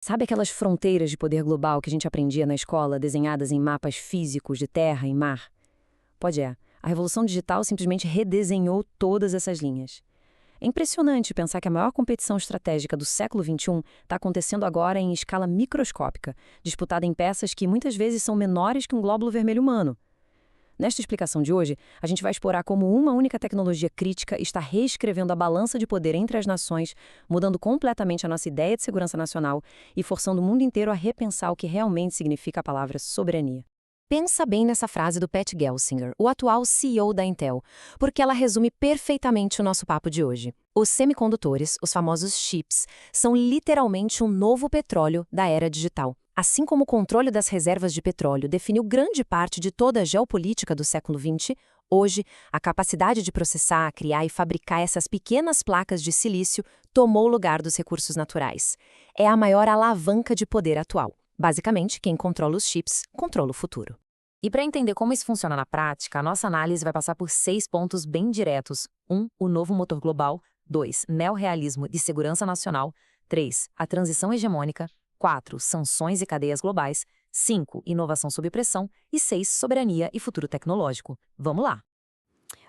Sabe aquelas fronteiras de poder global que a gente aprendia na escola, desenhadas em mapas físicos de terra e mar? Pois é, a revolução digital simplesmente redesenhou todas essas linhas. É impressionante pensar que a maior competição estratégica do século XXI está acontecendo agora em escala microscópica, disputada em peças que muitas vezes são menores que um glóbulo vermelho humano. Nesta explicação de hoje, a gente vai explorar como uma única tecnologia crítica está reescrevendo a balança de poder entre as nações, mudando completamente a nossa ideia de segurança nacional e forçando o mundo inteiro a repensar o que realmente significa a palavra soberania. Pensa bem nessa frase do Pat Gelsinger, o atual CEO da Intel, porque ela resume perfeitamente o nosso papo de hoje. Os semicondutores, os famosos chips, são literalmente um novo petróleo da era digital. Assim como o controle das reservas de petróleo definiu grande parte de toda a geopolítica do século XX, hoje, a capacidade de processar, criar e fabricar essas pequenas placas de silício tomou o lugar dos recursos naturais. É a maior alavanca de poder atual. Basicamente, quem controla os chips, controla o futuro. E para entender como isso funciona na prática, a nossa análise vai passar por 6 pontos bem diretos. 1. O novo motor global. 2. Neorrealismo e segurança nacional. 3. A transição hegemônica. 4. Sanções e cadeias globais. 5. Inovação sob pressão. E 6. Soberania e futuro tecnológico. Vamos lá!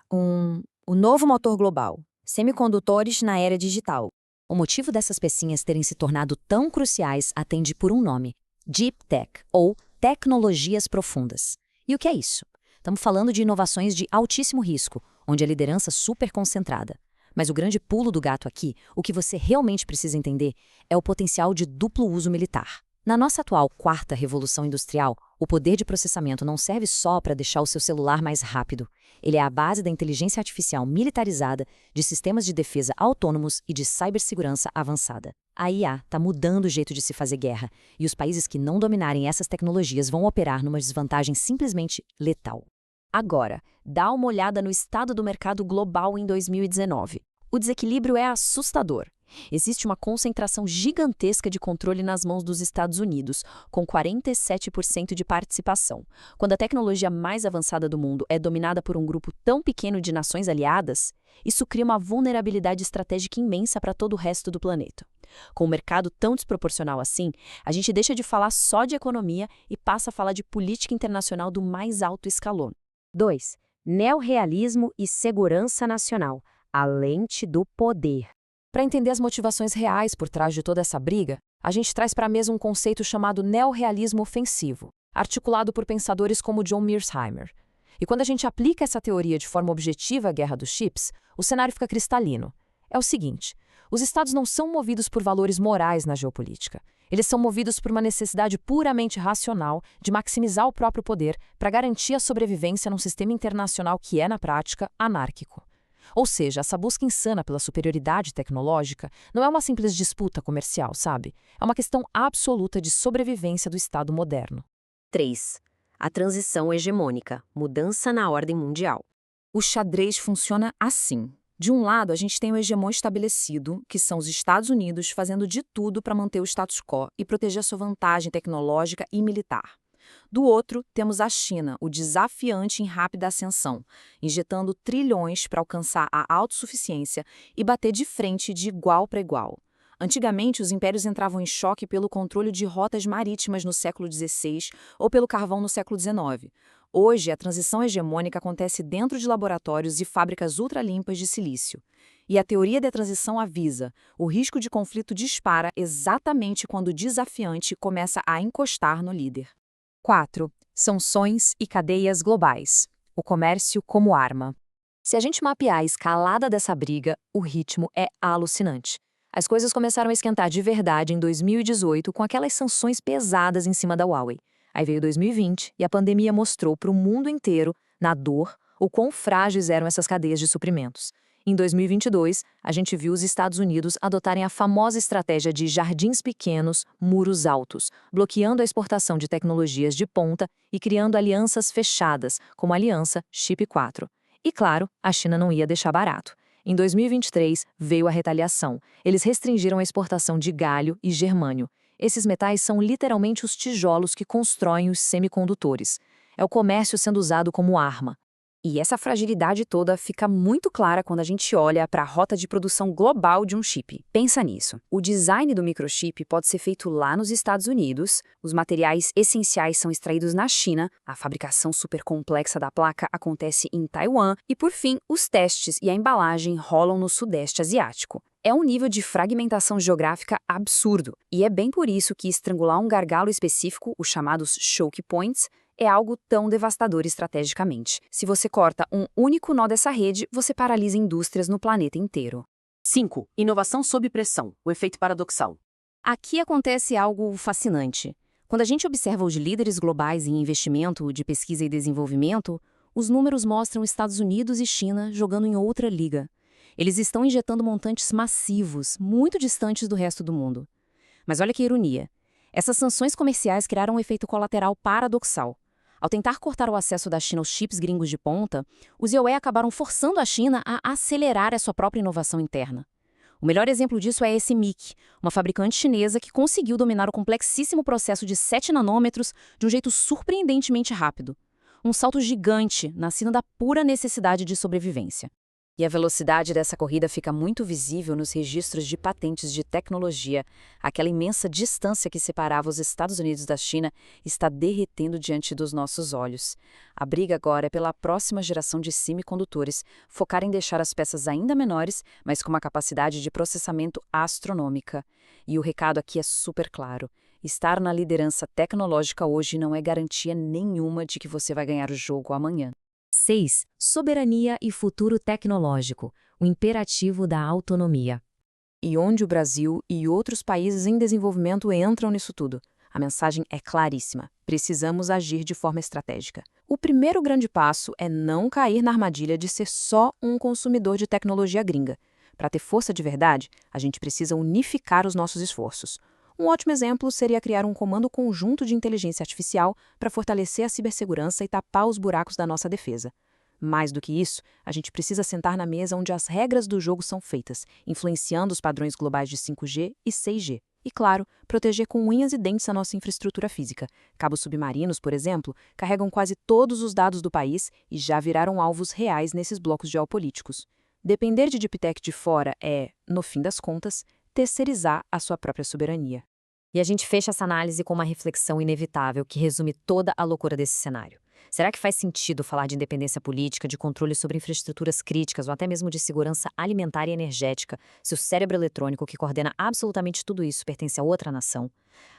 O novo motor global. Semicondutores na era digital. O motivo dessas pecinhas terem se tornado tão cruciais atende por um nome: Deep Tech, ou tecnologias profundas. E o que é isso? Estamos falando de inovações de altíssimo risco, onde a liderança é super concentrada. Mas o grande pulo do gato aqui, o que você realmente precisa entender, é o potencial de duplo uso militar. Na nossa atual quarta revolução industrial, o poder de processamento não serve só para deixar o seu celular mais rápido. Ele é a base da inteligência artificial militarizada, de sistemas de defesa autônomos e de cibersegurança avançada. A IA está mudando o jeito de se fazer guerra, e os países que não dominarem essas tecnologias vão operar numa desvantagem simplesmente letal. Agora, dá uma olhada no estado do mercado global em 2019. O desequilíbrio é assustador. Existe uma concentração gigantesca de controle nas mãos dos Estados Unidos, com 47% de participação. Quando a tecnologia mais avançada do mundo é dominada por um grupo tão pequeno de nações aliadas, isso cria uma vulnerabilidade estratégica imensa para todo o resto do planeta. Com um mercado tão desproporcional assim, a gente deixa de falar só de economia e passa a falar de política internacional do mais alto escalão. 2. Neorrealismo e segurança nacional. A lente do poder. Para entender as motivações reais por trás de toda essa briga, a gente traz para a mesa um conceito chamado neorrealismo ofensivo, articulado por pensadores como John Mearsheimer. E quando a gente aplica essa teoria de forma objetiva à guerra dos chips, o cenário fica cristalino. É o seguinte: os estados não são movidos por valores morais na geopolítica. Eles são movidos por uma necessidade puramente racional de maximizar o próprio poder para garantir a sobrevivência num sistema internacional que é, na prática, anárquico. Ou seja, essa busca insana pela superioridade tecnológica não é uma simples disputa comercial, sabe? É uma questão absoluta de sobrevivência do Estado moderno. 3. A transição hegemônica. Mudança na ordem mundial. O xadrez funciona assim. De um lado, a gente tem o hegemon estabelecido, que são os Estados Unidos fazendo de tudo para manter o status quo e proteger sua vantagem tecnológica e militar. Do outro, temos a China, o desafiante em rápida ascensão, injetando trilhões para alcançar a autossuficiência e bater de frente de igual para igual. Antigamente, os impérios entravam em choque pelo controle de rotas marítimas no século XVI ou pelo carvão no século XIX. Hoje, a transição hegemônica acontece dentro de laboratórios e fábricas ultralimpas de silício. E a teoria da transição avisa: o risco de conflito dispara exatamente quando o desafiante começa a encostar no líder. 4. Sanções e cadeias globais. O comércio como arma. Se a gente mapear a escalada dessa briga, o ritmo é alucinante. As coisas começaram a esquentar de verdade em 2018 com aquelas sanções pesadas em cima da Huawei. Aí veio 2020 e a pandemia mostrou para o mundo inteiro, na dor, o quão frágeis eram essas cadeias de suprimentos. Em 2022, a gente viu os Estados Unidos adotarem a famosa estratégia de jardins pequenos, muros altos, bloqueando a exportação de tecnologias de ponta e criando alianças fechadas, como a aliança Chip 4. E claro, a China não ia deixar barato. Em 2023, veio a retaliação. Eles restringiram a exportação de galho e germânio. Esses metais são literalmente os tijolos que constroem os semicondutores. É o comércio sendo usado como arma. E essa fragilidade toda fica muito clara quando a gente olha para a rota de produção global de um chip. Pensa nisso. O design do microchip pode ser feito lá nos Estados Unidos, os materiais essenciais são extraídos na China, a fabricação super complexa da placa acontece em Taiwan e, por fim, os testes e a embalagem rolam no Sudeste Asiático. É um nível de fragmentação geográfica absurdo, e é bem por isso que estrangular um gargalo específico, os chamados choke points, é algo tão devastador estrategicamente. Se você corta um único nó dessa rede, você paralisa indústrias no planeta inteiro. 5. Inovação sob pressão, o efeito paradoxal. Aqui acontece algo fascinante. Quando a gente observa os líderes globais em investimento de pesquisa e desenvolvimento, os números mostram Estados Unidos e China jogando em outra liga. Eles estão injetando montantes massivos, muito distantes do resto do mundo. Mas olha que ironia. Essas sanções comerciais criaram um efeito colateral paradoxal. Ao tentar cortar o acesso da China aos chips gringos de ponta, os IOE acabaram forçando a China a acelerar a sua própria inovação interna. O melhor exemplo disso é a SMIC, uma fabricante chinesa que conseguiu dominar o complexíssimo processo de 7 nanômetros de um jeito surpreendentemente rápido. Um salto gigante, nascido da pura necessidade de sobrevivência. E a velocidade dessa corrida fica muito visível nos registros de patentes de tecnologia. Aquela imensa distância que separava os Estados Unidos da China está derretendo diante dos nossos olhos. A briga agora é pela próxima geração de semicondutores, focar em deixar as peças ainda menores, mas com uma capacidade de processamento astronômica. E o recado aqui é super claro. Estar na liderança tecnológica hoje não é garantia nenhuma de que você vai ganhar o jogo amanhã. 6. Soberania e futuro tecnológico, o imperativo da autonomia. E onde o Brasil e outros países em desenvolvimento entram nisso tudo? A mensagem é claríssima. Precisamos agir de forma estratégica. O primeiro grande passo é não cair na armadilha de ser só um consumidor de tecnologia gringa. Para ter força de verdade, a gente precisa unificar os nossos esforços. Um ótimo exemplo seria criar um comando conjunto de inteligência artificial para fortalecer a cibersegurança e tapar os buracos da nossa defesa. Mais do que isso, a gente precisa sentar na mesa onde as regras do jogo são feitas, influenciando os padrões globais de 5G e 6G. E, claro, proteger com unhas e dentes a nossa infraestrutura física. Cabos submarinos, por exemplo, carregam quase todos os dados do país e já viraram alvos reais nesses blocos geopolíticos. Depender de Deep Tech de fora é, no fim das contas, terceirizar a sua própria soberania. E a gente fecha essa análise com uma reflexão inevitável que resume toda a loucura desse cenário. Será que faz sentido falar de independência política, de controle sobre infraestruturas críticas ou até mesmo de segurança alimentar e energética, se o cérebro eletrônico que coordena absolutamente tudo isso pertence a outra nação?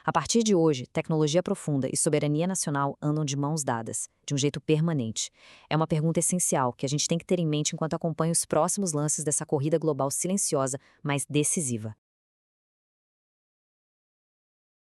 A partir de hoje, tecnologia profunda e soberania nacional andam de mãos dadas, de um jeito permanente. É uma pergunta essencial que a gente tem que ter em mente enquanto acompanha os próximos lances dessa corrida global silenciosa, mas decisiva.